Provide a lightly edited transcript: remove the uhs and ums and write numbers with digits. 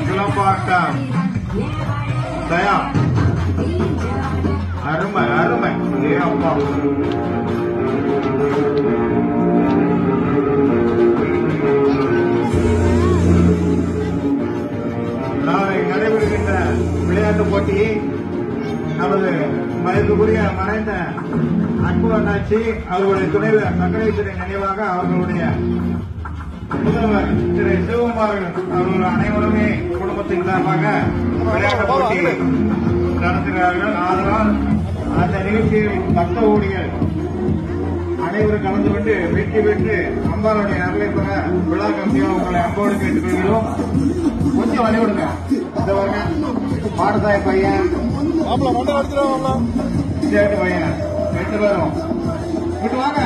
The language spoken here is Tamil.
சிலம்பாட்டம் தயா அருமை அருமை அப்பா நாளை நடைபெறுகின்ற விளையாட்டுப் போட்டி நமது மதிப்புக்குரிய மறைந்த அன்பு அண்ணாச்சி அவர்களுடைய துணைவர் சக்கரேஸ்வரி நினைவாக அவர்களுடைய முதல்வர் திரு சிவகுமார் அவர்கள் அனைவருமே குடும்பத்தின் சார்பாக விளையாட்டுப் போட்டி நடத்துகிறார்கள். அதனால் அந்த நிகழ்ச்சியில் பக்த ஊழியர் அனைவரும் கலந்து கொண்டு வெற்றி பெற்று அம்பாளுடைய அருளை பெற விழா கமிட்டியாக உங்களை அன்போடு கேட்டுக் கொள்கிறோம். கொஞ்சம் வழிவிடுங்க. இந்த வாங்க பாடசாய் பையன் சேட்டு பையன் 2 பேரும் விட்டு வாங்க.